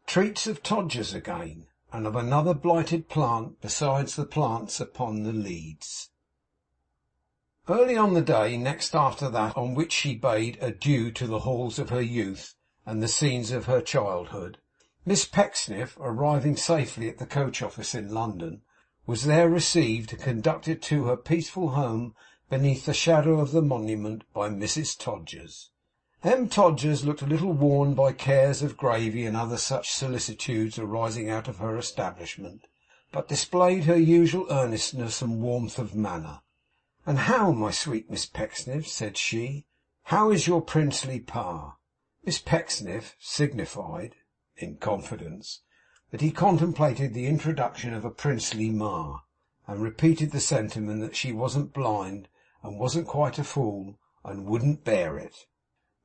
treats of Todgers again, and of another blighted plant besides the plants upon the leads. Early on the day next after that on which she bade adieu to the halls of her youth and the scenes of her childhood, Miss Pecksniff, arriving safely at the coach office in London, was there received and conducted to her peaceful home beneath the shadow of the Monument by Mrs Todgers. M. Todgers looked a little worn by cares of gravy and other such solicitudes arising out of her establishment, but displayed her usual earnestness and warmth of manner. "And how, my sweet Miss Pecksniff," said she, "how is your princely pa?" Miss Pecksniff signified, in confidence, that he contemplated the introduction of a princely ma, and repeated the sentiment that she wasn't blind, and wasn't quite a fool, and wouldn't bear it.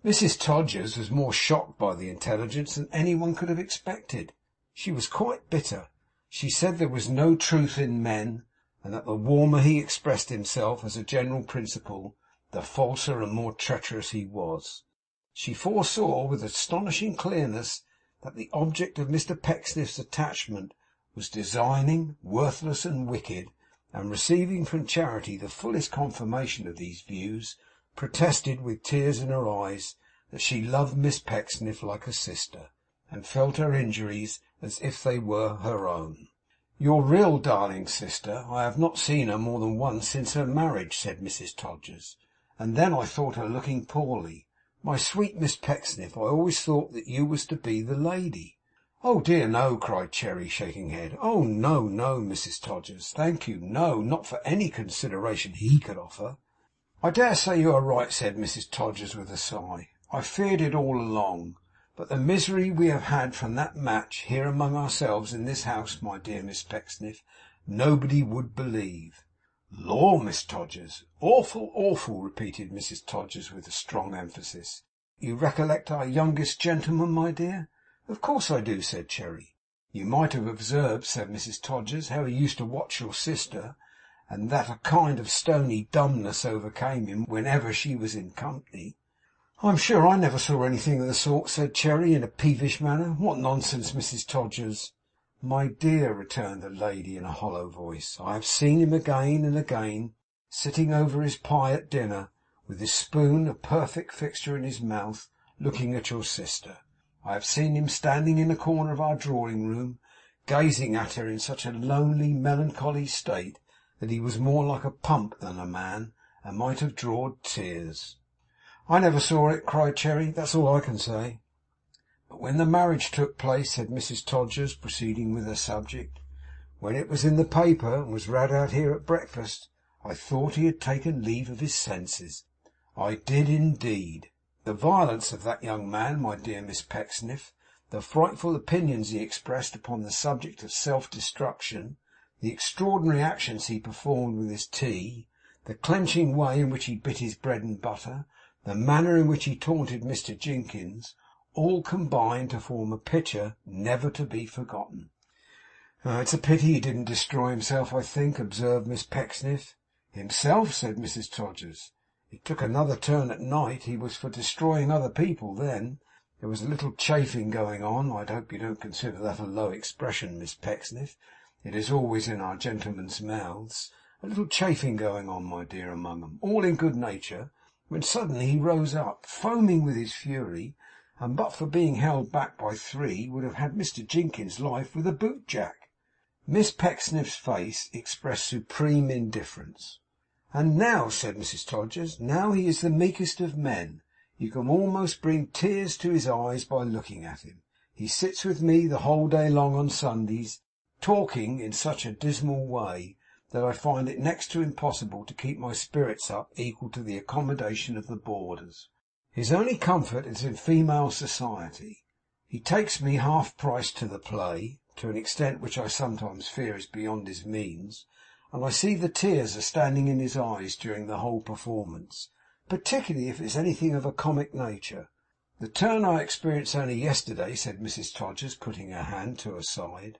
Mrs Todgers was more shocked by the intelligence than any one could have expected. She was quite bitter. She said there was no truth in men, and that the warmer he expressed himself as a general principle, the falser and more treacherous he was. She foresaw with astonishing clearness that the object of Mr Pecksniff's attachment was designing, worthless, and wicked, and receiving from Charity the fullest confirmation of these views, protested with tears in her eyes that she loved Miss Pecksniff like a sister, and felt her injuries as if they were her own. "Your real darling sister, I have not seen her more than once since her marriage," said Mrs Todgers, "and then I thought her looking poorly. My sweet Miss Pecksniff, I always thought that you was to be the lady." "Oh dear no!" cried Cherry, shaking her head. "Oh no, no, Mrs Todgers, thank you, no, not for any consideration he could offer." "I dare say you are right," said Mrs Todgers with a sigh. "I feared it all along. But the misery we have had from that match, here among ourselves in this house, my dear Miss Pecksniff, nobody would believe." "Lor, Miss Todgers! Awful, awful!" repeated Mrs Todgers with a strong emphasis. "You recollect our youngest gentleman, my dear?" "Of course I do," said Cherry. "You might have observed," said Mrs Todgers, "how he used to watch your sister, and that a kind of stony dumbness overcame him whenever she was in company." "I'm sure I never saw anything of the sort," said Cherry, in a peevish manner. "What nonsense, Mrs Todgers!" "My dear," returned the lady in a hollow voice, "I have seen him again and again, sitting over his pie at dinner, with his spoon a perfect fixture in his mouth, looking at your sister. I have seen him standing in a corner of our drawing room, gazing at her in such a lonely, melancholy state that he was more like a pump than a man, and might have drawed tears." "I never saw it," cried Cherry. "That's all I can say." "But when the marriage took place," said Mrs Todgers, proceeding with her subject, "when it was in the paper and was read out here at breakfast, I thought he had taken leave of his senses. I did indeed. The violence of that young man, my dear Miss Pecksniff, the frightful opinions he expressed upon the subject of self-destruction, the extraordinary actions he performed with his tea, the clenching way in which he bit his bread and butter, the manner in which he taunted Mr Jinkins, all combined to form a picture never to be forgotten." "It's a pity he didn't destroy himself, I think," observed Miss Pecksniff. "Himself!" said Mrs Todgers. "It took another turn at night. He was for destroying other people then. There was a little chaffing going on. I hope you don't consider that a low expression, Miss Pecksniff. It is always in our gentlemen's mouths. A little chaffing going on, my dear, among 'em, all in good nature, when suddenly he rose up, foaming with his fury, and but for being held back by three, would have had Mr Jinkins' life with a boot jack." Miss Pecksniff's face expressed supreme indifference. "And now," said Mrs Todgers, "now he is the meekest of men. You can almost bring tears to his eyes by looking at him. He sits with me the whole day long on Sundays, talking in such a dismal way that I find it next to impossible to keep my spirits up equal to the accommodation of the boarders. His only comfort is in female society. He takes me half price to the play, to an extent which I sometimes fear is beyond his means, and I see the tears are standing in his eyes during the whole performance, particularly if it is anything of a comic nature. The turn I experienced only yesterday," said Mrs Todgers, putting her hand to her side,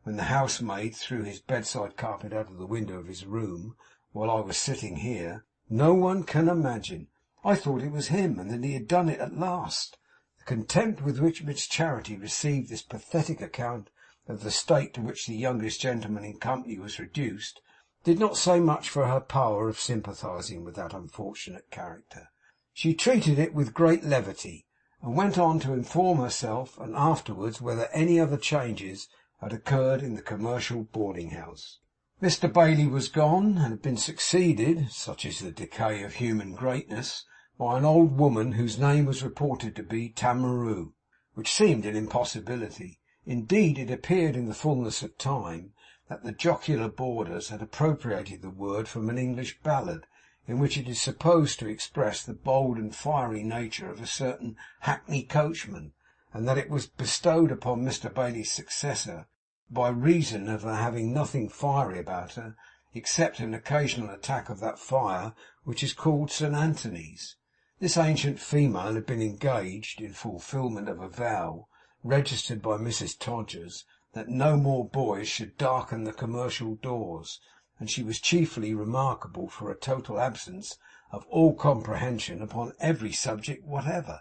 "when the housemaid threw his bedside carpet out of the window of his room while I was sitting here, no one can imagine. I thought it was him, and that he had done it at last. The contempt with which Miss Charity received this pathetic account of the state to which the youngest gentleman in company was reduced did not say much for her power of sympathizing with that unfortunate character. She treated it with great levity, and went on to inform herself and afterwards whether any other changes had occurred in the commercial boarding house. Mr Bailey was gone, and had been succeeded, such is the decay of human greatness, by an old woman whose name was reported to be Tamaroo, which seemed an impossibility. Indeed, it appeared in the fullness of time that the jocular boarders had appropriated the word from an English ballad, in which it is supposed to express the bold and fiery nature of a certain hackney coachman, and that it was bestowed upon Mr Bailey's successor by reason of her having nothing fiery about her, except an occasional attack of that fire which is called St. Anthony's. This ancient female had been engaged, in fulfilment of a vow registered by Mrs Todgers, that no more boys should darken the commercial doors, and she was chiefly remarkable for a total absence of all comprehension upon every subject whatever.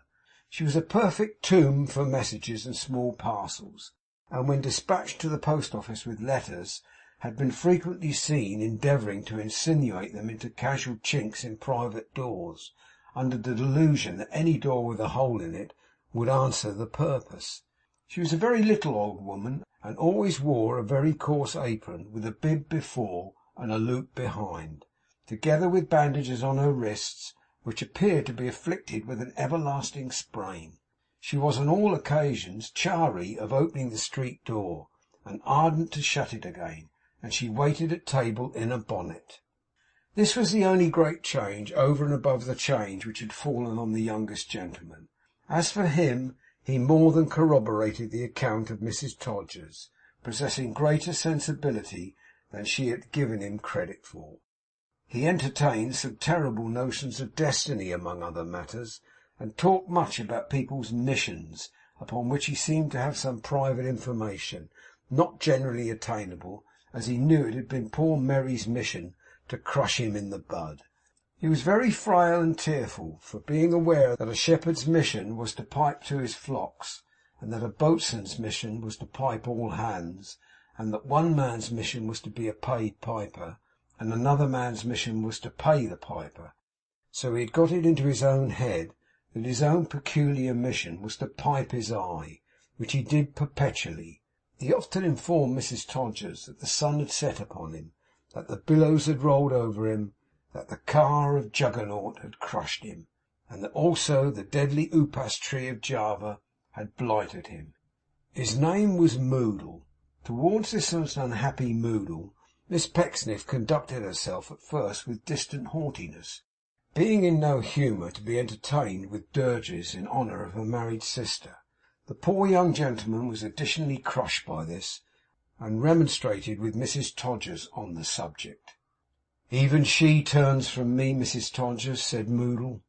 She was a perfect tomb for messages and small parcels, and when dispatched to the post office with letters, had been frequently seen endeavouring to insinuate them into casual chinks in private doors, under the delusion that any door with a hole in it would answer the purpose. She was a very little old woman, and always wore a very coarse apron, with a bib before and a loop behind, together with bandages on her wrists, which appeared to be afflicted with an everlasting sprain. She was on all occasions chary of opening the street door, and ardent to shut it again, and she waited at table in a bonnet. This was the only great change over and above the change which had fallen on the youngest gentleman. As for him, he more than corroborated the account of Mrs Todgers, possessing greater sensibility than she had given him credit for. He entertained some terrible notions of destiny among other matters, and talked much about people's missions, upon which he seemed to have some private information, not generally attainable, as he knew it had been poor Mary's mission to crush him in the bud. He was very frail and tearful, for being aware that a shepherd's mission was to pipe to his flocks, and that a boatswain's mission was to pipe all hands, and that one man's mission was to be a paid piper, and another man's mission was to pay the piper, so he had got it into his own head that his own peculiar mission was to pipe his eye, which he did perpetually. He often informed Mrs Todgers that the sun had set upon him, that the billows had rolled over him, that the car of Juggernaut had crushed him, and that also the deadly upas tree of Java had blighted him. His name was Moodle. Towards this unhappy Moodle, Miss Pecksniff conducted herself at first with distant haughtiness, being in no humour to be entertained with dirges in honour of her married sister. The poor young gentleman was additionally crushed by this, and remonstrated with Mrs Todgers on the subject. "Even she turns from me, Mrs Todgers," said Moodle.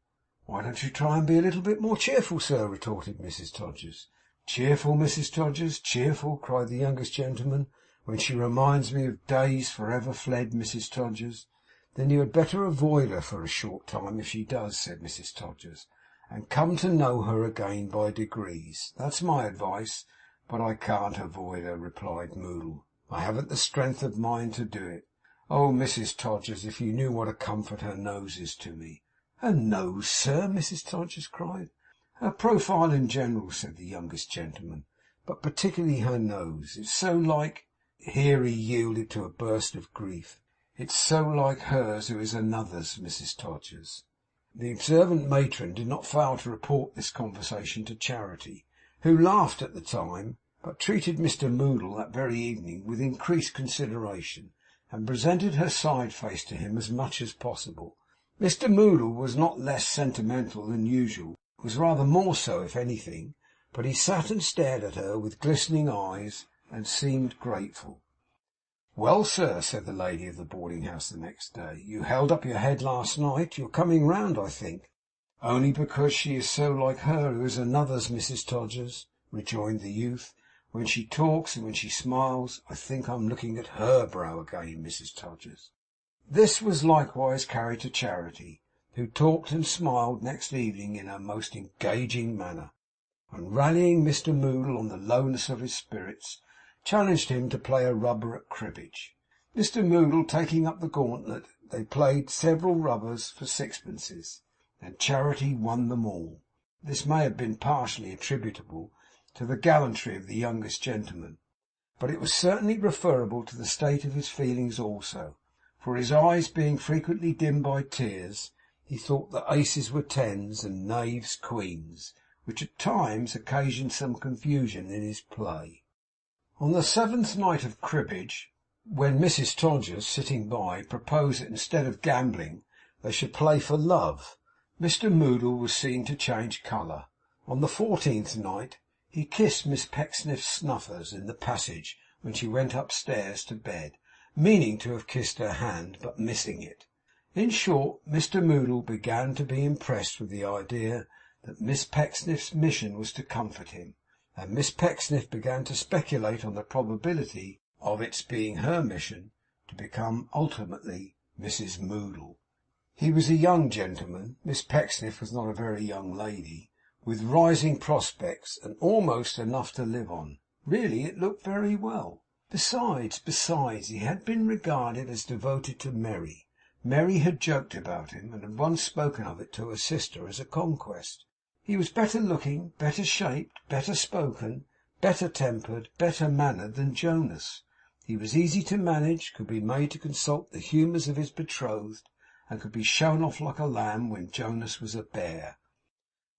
"Why don't you try and be a little bit more cheerful, sir?" retorted Mrs Todgers. "Cheerful, Mrs Todgers, cheerful!" cried the youngest gentleman, "when she reminds me of days for ever fled, Mrs Todgers." "Then you had better avoid her for a short time, if she does," said Mrs Todgers, "and come to know her again by degrees. That's my advice." "But I can't avoid her," replied Moodle. "I haven't the strength of mind to do it. Oh, Mrs Todgers, if you knew what a comfort her nose is to me!" "Her nose, sir!" Mrs Todgers cried. "Her profile in general," said the youngest gentleman, "but particularly her nose. It's so like—" Here he yielded to a burst of grief. "It's so like hers who is another's, Mrs Todgers." The observant matron did not fail to report this conversation to Charity, who laughed at the time, but treated Mr Moodle that very evening with increased consideration, and presented her side face to him as much as possible. Mr Moodle was not less sentimental than usual, was rather more so, if anything, but he sat and stared at her with glistening eyes, and seemed grateful. "Well, sir," said the lady of the boarding house the next day, "you held up your head last night. You're coming round, I think." "Only because she is so like her who is another's, Mrs Todgers," rejoined the youth. "When she talks and when she smiles, I think I'm looking at her brow again, Mrs Todgers." This was likewise carried to Charity, who talked and smiled next evening in her most engaging manner. and rallying Mr Moodle on the lowness of his spirits, challenged him to play a rubber at cribbage. Mr Moodle taking up the gauntlet, they played several rubbers for sixpences, and Charity won them all. This may have been partially attributable to the gallantry of the youngest gentleman, but it was certainly referable to the state of his feelings also, for his eyes being frequently dimmed by tears, he thought that aces were tens and knaves queens, which at times occasioned some confusion in his play. On the seventh night of cribbage, when Mrs Todgers, sitting by, proposed that instead of gambling they should play for love, Mr Moodle was seen to change colour. On the 14th night he kissed Miss Pecksniff's snuffers in the passage when she went upstairs to bed, meaning to have kissed her hand, but missing it. In short, Mr Moodle began to be impressed with the idea that Miss Pecksniff's mission was to comfort him, and Miss Pecksniff began to speculate on the probability of its being her mission to become ultimately Mrs Moodle. He was a young gentleman, Miss Pecksniff was not a very young lady, with rising prospects and almost enough to live on. Really, it looked very well. Besides, he had been regarded as devoted to Merry. Merry had joked about him, and had once spoken of it to her sister as a conquest. He was better looking, better shaped, better spoken, better tempered, better mannered than Jonas. He was easy to manage, could be made to consult the humours of his betrothed, and could be shown off like a lamb when Jonas was a bear.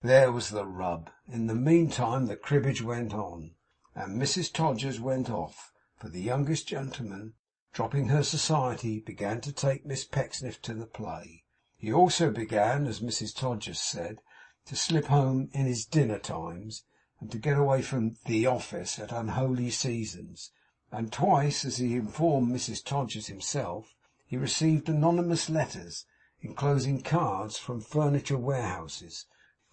There was the rub. In the meantime the cribbage went on, and Mrs Todgers went off, for the youngest gentleman, dropping her society, began to take Miss Pecksniff to the play. He also began, as Mrs Todgers said, to slip home in his dinner times, and to get away from the office at unholy seasons, and twice, as he informed Mrs Todgers himself, he received anonymous letters enclosing cards from furniture warehouses,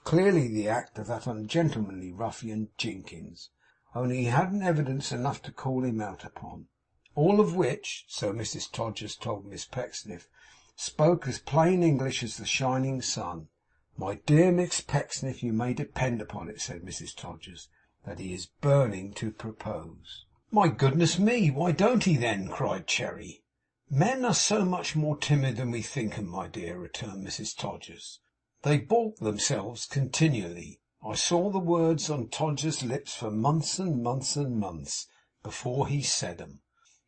clearly the act of that ungentlemanly ruffian Jinkins, only he hadn't evidence enough to call him out upon. All of which, so Mrs Todgers told Miss Pecksniff, spoke as plain English as the shining sun. My dear Miss Pecksniff, you may depend upon it, said Mrs Todgers, that he is burning to propose. My goodness me, why don't he then? Cried Cherry. Men are so much more timid than we think 'em, my dear, returned Mrs Todgers. They balk themselves continually. I saw the words on Todgers's lips for months and months and months before he said 'em.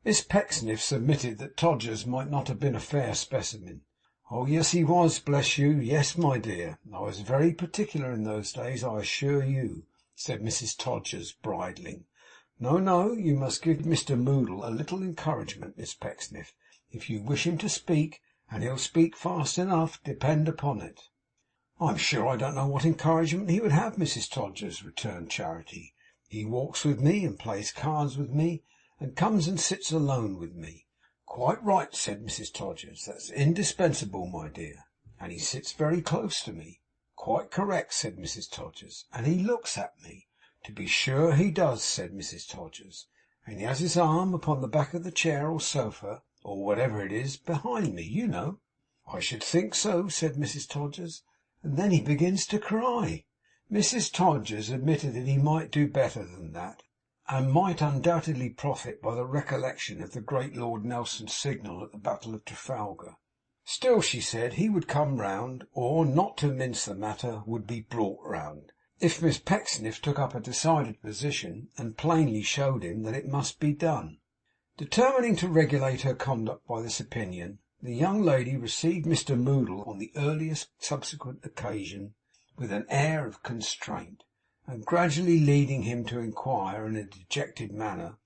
Miss Pecksniff submitted that Todgers might not have been a fair specimen. Oh yes, he was, bless you. Yes, my dear. I was very particular in those days, I assure you, said Mrs Todgers, bridling. No, you must give Mr Moodle a little encouragement, Miss Pecksniff, if you wish him to speak, and he'll speak fast enough, depend upon it. I'm sure I don't know what encouragement he would have, Mrs Todgers, returned Charity. He walks with me, and plays cards with me, and comes and sits alone with me. Quite right, said Mrs Todgers. That's indispensable, my dear. And he sits very close to me. Quite correct, said Mrs Todgers. And he looks at me. To be sure he does, said Mrs Todgers. And he has his arm upon the back of the chair or sofa, or whatever it is, behind me, you know. I should think so, said Mrs Todgers. And then he begins to cry. Mrs Todgers admitted that he might do better than that, and might undoubtedly profit by the recollection of the great Lord Nelson's signal at the Battle of Trafalgar. Still, she said, he would come round, or, not to mince the matter, would be brought round, if Miss Pecksniff took up a decided position, and plainly showed him that it must be done. Determining to regulate her conduct by this opinion, the young lady received Mr Moodle on the earliest subsequent occasion with an air of constraint, and gradually leading him to inquire in a dejected manner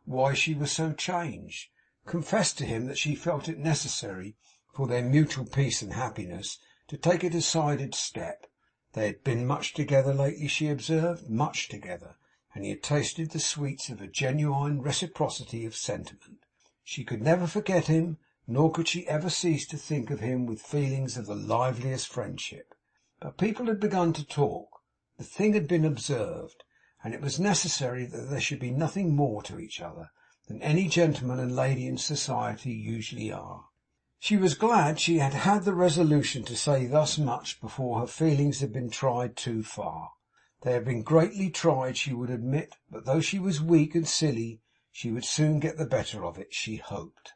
why she was so changed, confessed to him that she felt it necessary for their mutual peace and happiness to take a decided step. They had been much together lately, she observed, much together, and he had tasted the sweets of a genuine reciprocity of sentiment. She could never forget him, nor could she ever cease to think of him with feelings of the liveliest friendship. But people had begun to talk. The thing had been observed, and it was necessary that there should be nothing more to each other than any gentleman and lady in society usually are. She was glad she had had the resolution to say thus much before her feelings had been tried too far. They had been greatly tried, she would admit, but though she was weak and silly, she would soon get the better of it, she hoped.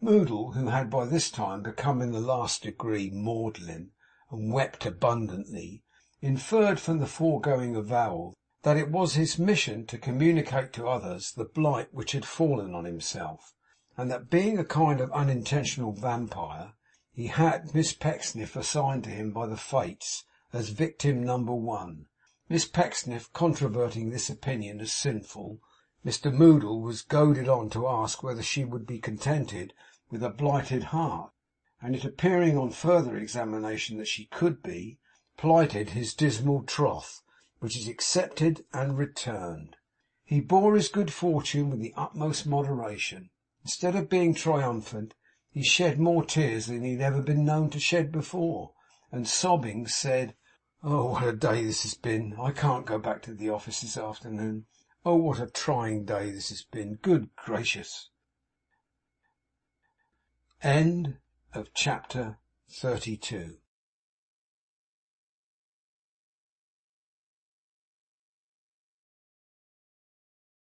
Moodle, who had by this time become in the last degree maudlin, and wept abundantly, inferred from the foregoing avowal that it was his mission to communicate to others the blight which had fallen on himself, and that being a kind of unintentional vampire, he had Miss Pecksniff assigned to him by the Fates as victim number one. Miss Pecksniff controverting this opinion as sinful, Mr Moodle was goaded on to ask whether she would be contented with a blighted heart, and it appearing on further examination that she could be, plighted his dismal troth, which is accepted and returned. He bore his good fortune with the utmost moderation. Instead of being triumphant, he shed more tears than he had ever been known to shed before, and sobbing said, "Oh, what a day this has been! I can't go back to the office this afternoon. Oh, what a trying day this has been! Good gracious!" End of chapter 32.